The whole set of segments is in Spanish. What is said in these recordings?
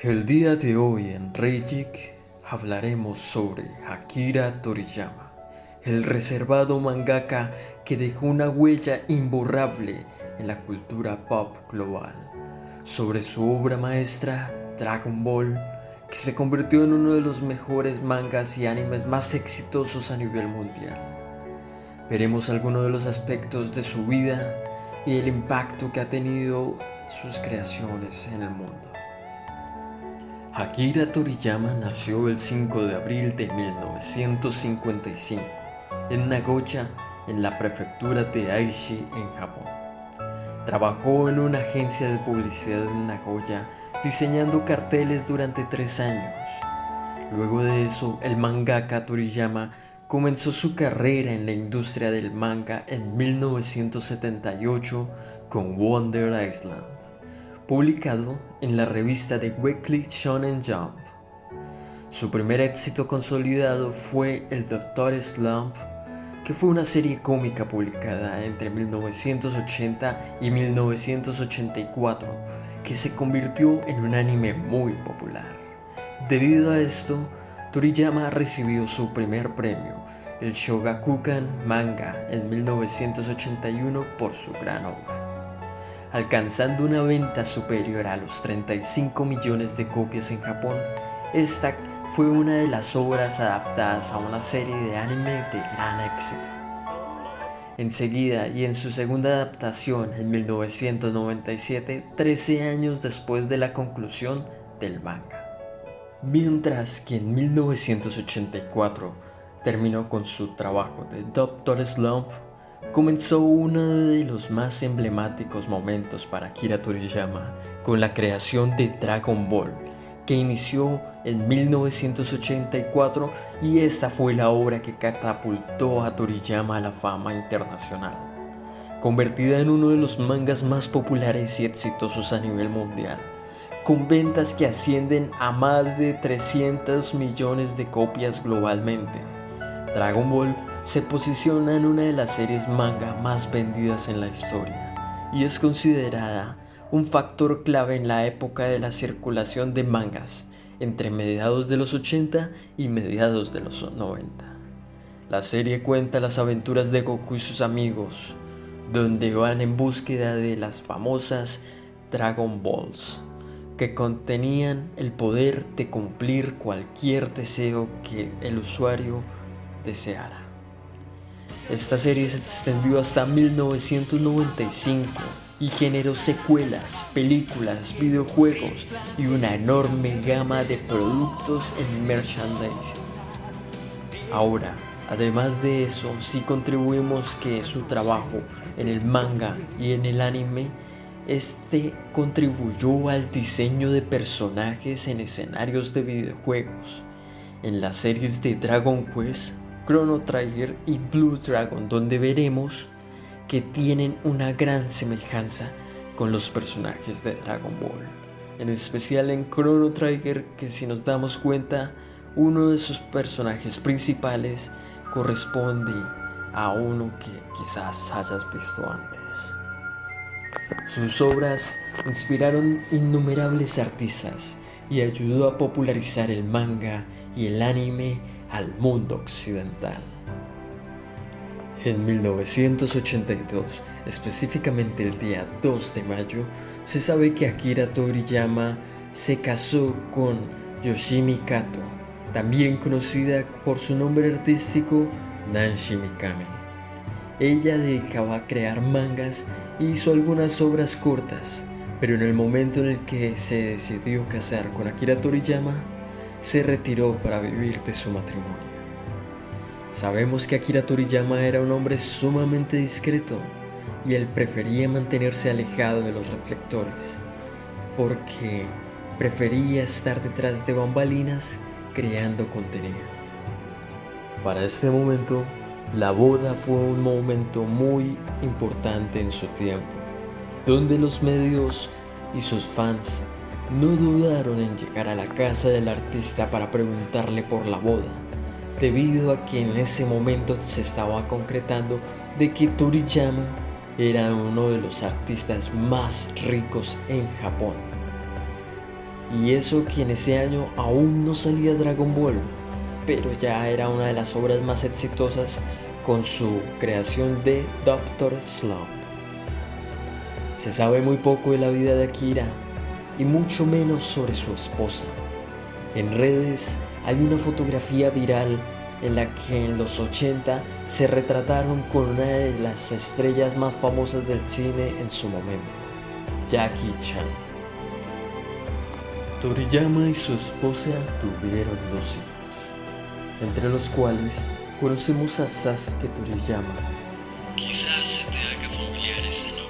El día de hoy en Reijik hablaremos sobre Akira Toriyama, el reservado mangaka que dejó una huella imborrable en la cultura pop global, sobre su obra maestra Dragon Ball, que se convirtió en uno de los mejores mangas y animes más exitosos a nivel mundial. Veremos algunos de los aspectos de su vida y el impacto que ha tenido sus creaciones en el mundo. Akira Toriyama nació el 5 de abril de 1955 en Nagoya, en la prefectura de Aichi, en Japón. Trabajó en una agencia de publicidad en Nagoya diseñando carteles durante 3 años. Luego de eso, el mangaka Toriyama comenzó su carrera en la industria del manga en 1978 con Wonder Island, publicado en la revista de Weekly Shonen Jump. Su primer éxito consolidado fue el Dr. Slump, que fue una serie cómica publicada entre 1980 y 1984, que se convirtió en un anime muy popular. Debido a esto, Toriyama recibió su primer premio, el Shogakukan Manga, en 1981 por su gran obra, alcanzando una venta superior a los 35 millones de copias en Japón. Esta fue una de las obras adaptadas a una serie de anime de gran éxito. Enseguida, y en su segunda adaptación en 1997, 13 años después de la conclusión del manga. Mientras que en 1984 terminó con su trabajo de Dr. Slump, comenzó uno de los más emblemáticos momentos para Akira Toriyama con la creación de Dragon Ball, que inició en 1984, y esta fue la obra que catapultó a Toriyama a la fama internacional, convertida en uno de los mangas más populares y exitosos a nivel mundial, con ventas que ascienden a más de 300 millones de copias globalmente. Dragon Ball se posiciona en una de las series manga más vendidas en la historia y es considerada un factor clave en la época de la circulación de mangas entre mediados de los 80 y mediados de los 90. La serie cuenta las aventuras de Goku y sus amigos, donde van en búsqueda de las famosas Dragon Balls, que contenían el poder de cumplir cualquier deseo que el usuario deseara. Esta serie se extendió hasta 1995 y generó secuelas, películas, videojuegos y una enorme gama de productos en merchandising. Ahora, además de eso, sí contribuimos que su trabajo en el manga y en el anime, contribuyó al diseño de personajes en escenarios de videojuegos, en las series de Dragon Quest, Chrono Trigger y Blue Dragon, donde veremos que tienen una gran semejanza con los personajes de Dragon Ball, en especial en Chrono Trigger, que si nos damos cuenta, uno de sus personajes principales corresponde a uno que quizás hayas visto antes. Sus obras inspiraron innumerables artistas y ayudó a popularizar el manga y el anime al mundo occidental. En 1982, específicamente el día 2 de mayo, se sabe que Akira Toriyama se casó con Yoshimi Kato, también conocida por su nombre artístico Nanshi Mikami. Ella dedicaba a crear mangas e hizo algunas obras cortas, pero en el momento en el que se decidió casar con Akira Toriyama, se retiró para vivir de su matrimonio. Sabemos que Akira Toriyama era un hombre sumamente discreto y él prefería mantenerse alejado de los reflectores, porque prefería estar detrás de bambalinas creando contenido. Para este momento, la boda fue un momento muy importante en su tiempo, donde los medios y sus fans no dudaron en llegar a la casa del artista para preguntarle por la boda, debido a que en ese momento se estaba concretando de que Toriyama era uno de los artistas más ricos en Japón. Y eso que en ese año aún no salía Dragon Ball, pero ya era una de las obras más exitosas con su creación de Dr. Slump. Se sabe muy poco de la vida de Akira y mucho menos sobre su esposa. En redes hay una fotografía viral en la que en los 80 se retrataron con una de las estrellas más famosas del cine en su momento, Jackie Chan. Toriyama y su esposa tuvieron 2 hijos, entre los cuales conocemos a Sasuke Toriyama. Quizás se te haga familiar este nombre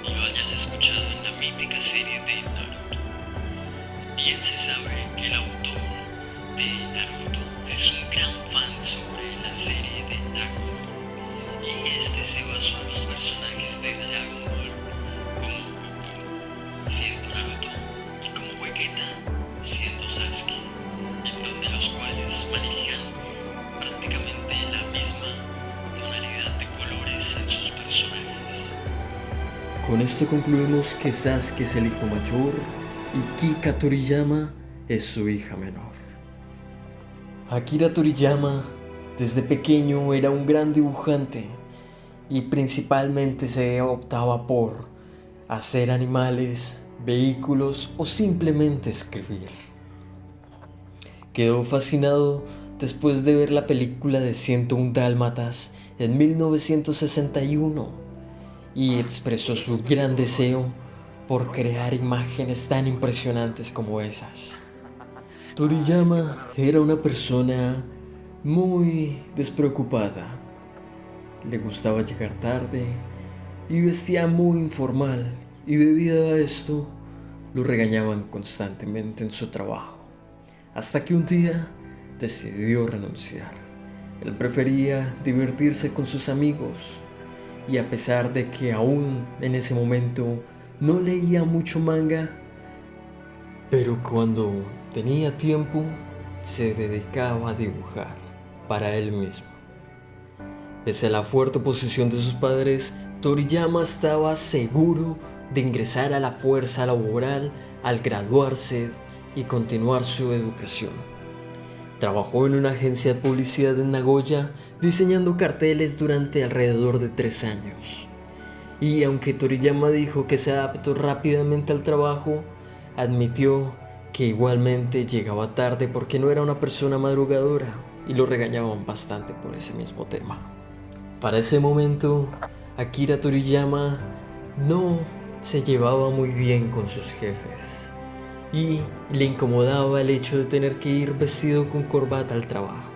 y lo hayas escuchado en la mítica serie de Naruto. Bien se sabe que el autor de Naruto es un gran fan sobre la serie de Dragon Ball, y este se basó en los personajes de Dragon Ball como Goku siendo Naruto y como Vegeta siendo Sasuke, en donde los cuales manejan prácticamente la misma tonalidad de colores en sus personajes. Con esto concluimos que Sasuke es el hijo mayor y Kika Toriyama es su hija menor. Akira Toriyama desde pequeño era un gran dibujante y principalmente se optaba por hacer animales, vehículos o simplemente escribir. Quedó fascinado después de ver la película de 101 Dálmatas en 1961 y expresó su gran deseo por crear imágenes tan impresionantes como esas. Toriyama era una persona muy despreocupada. Le gustaba llegar tarde y vestía muy informal, y debido a esto lo regañaban constantemente en su trabajo. Hasta que un día decidió renunciar. Él prefería divertirse con sus amigos, y a pesar de que aún en ese momento no leía mucho manga, pero cuando tenía tiempo se dedicaba a dibujar para él mismo. Pese a la fuerte oposición de sus padres, Toriyama estaba seguro de ingresar a la fuerza laboral al graduarse y continuar su educación. Trabajó en una agencia de publicidad en Nagoya diseñando carteles durante alrededor de 3 años. Y aunque Toriyama dijo que se adaptó rápidamente al trabajo, admitió que igualmente llegaba tarde porque no era una persona madrugadora, y lo regañaban bastante por ese mismo tema. Para ese momento, Akira Toriyama no se llevaba muy bien con sus jefes y le incomodaba el hecho de tener que ir vestido con corbata al trabajo,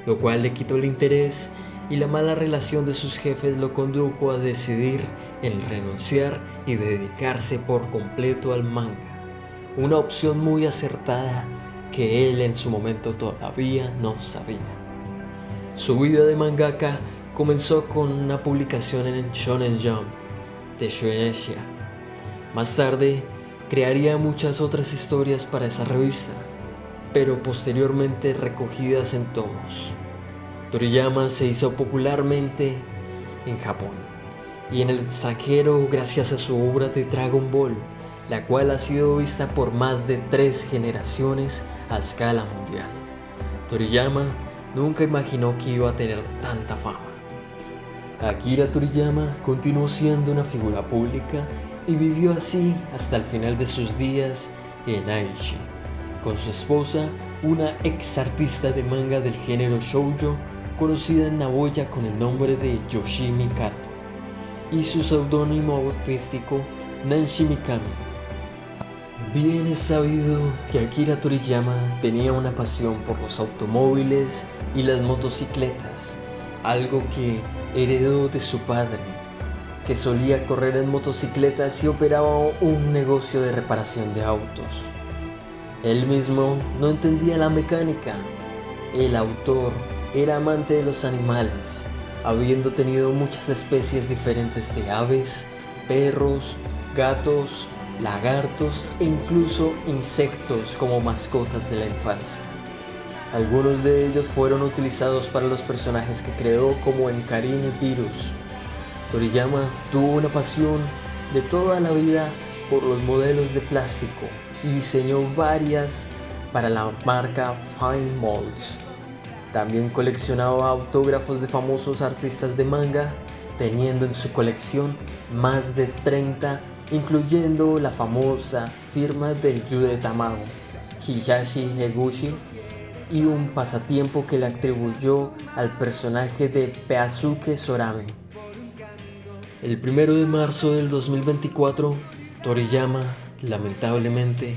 lo cual le quitó el interés, y la mala relación de sus jefes lo condujo a decidir en renunciar y dedicarse por completo al manga, una opción muy acertada que él en su momento todavía no sabía. Su vida de mangaka comenzó con una publicación en Shonen Jump de Shueisha. Más tarde crearía muchas otras historias para esa revista, pero posteriormente recogidas en tomos. Toriyama se hizo popularmente en Japón y en el extranjero gracias a su obra de Dragon Ball, la cual ha sido vista por más de 3 generaciones a escala mundial. Toriyama nunca imaginó que iba a tener tanta fama. Akira Toriyama continuó siendo una figura pública y vivió así hasta el final de sus días en Aichi, con su esposa, una ex artista de manga del género shoujo conocida en Nagoya con el nombre de Yoshimi Kato, y su seudónimo artístico Nanshi Mikami. Bien es sabido que Akira Toriyama tenía una pasión por los automóviles y las motocicletas, algo que heredó de su padre, que solía correr en motocicletas y operaba un negocio de reparación de autos. Él mismo no entendía la mecánica. El autor era amante de los animales, habiendo tenido muchas especies diferentes de aves, perros, gatos, lagartos e incluso insectos como mascotas de la infancia. Algunos de ellos fueron utilizados para los personajes que creó, como en Karin y Virus. Toriyama tuvo una pasión de toda la vida por los modelos de plástico y diseñó varias para la marca Fine Molds. También coleccionaba autógrafos de famosos artistas de manga, teniendo en su colección más de 30, incluyendo la famosa firma de Yude Tamago, Hisashi Eguchi, y un pasatiempo que le atribuyó al personaje de Peazuke Sorame. El 1 de marzo del 2024, Toriyama lamentablemente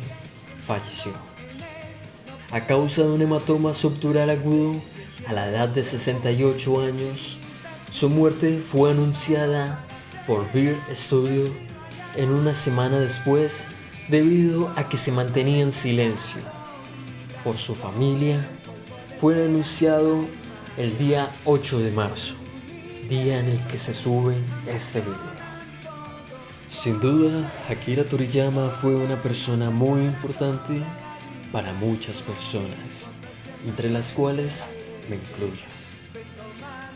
falleció a causa de un hematoma subdural agudo a la edad de 68 años. Su muerte fue anunciada por Beer Studio en una semana después, debido a que se mantenía en silencio. Por su familia, fue anunciado el día 8 de marzo, día en el que se sube este video. Sin duda, Akira Toriyama fue una persona muy importante para muchas personas, entre las cuales me incluyo.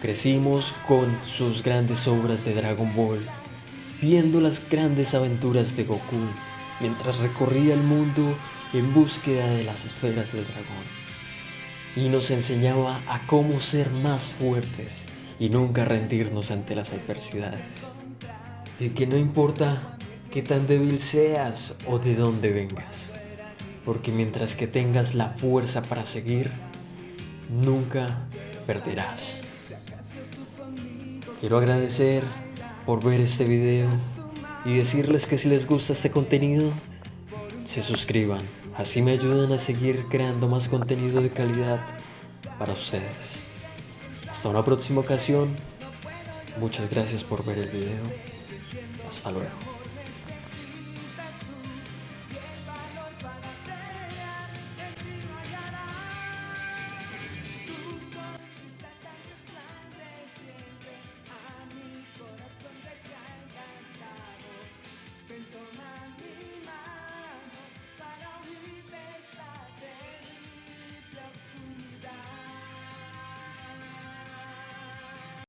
Crecimos con sus grandes obras de Dragon Ball, viendo las grandes aventuras de Goku mientras recorría el mundo en búsqueda de las esferas del dragón, y nos enseñaba a cómo ser más fuertes y nunca rendirnos ante las adversidades. Y que no importa qué tan débil seas o de dónde vengas, porque mientras que tengas la fuerza para seguir, nunca perderás. Quiero agradecer por ver este video y decirles que si les gusta este contenido, se suscriban. Así me ayudan a seguir creando más contenido de calidad para ustedes. Hasta una próxima ocasión. Muchas gracias por ver el video. Hasta luego.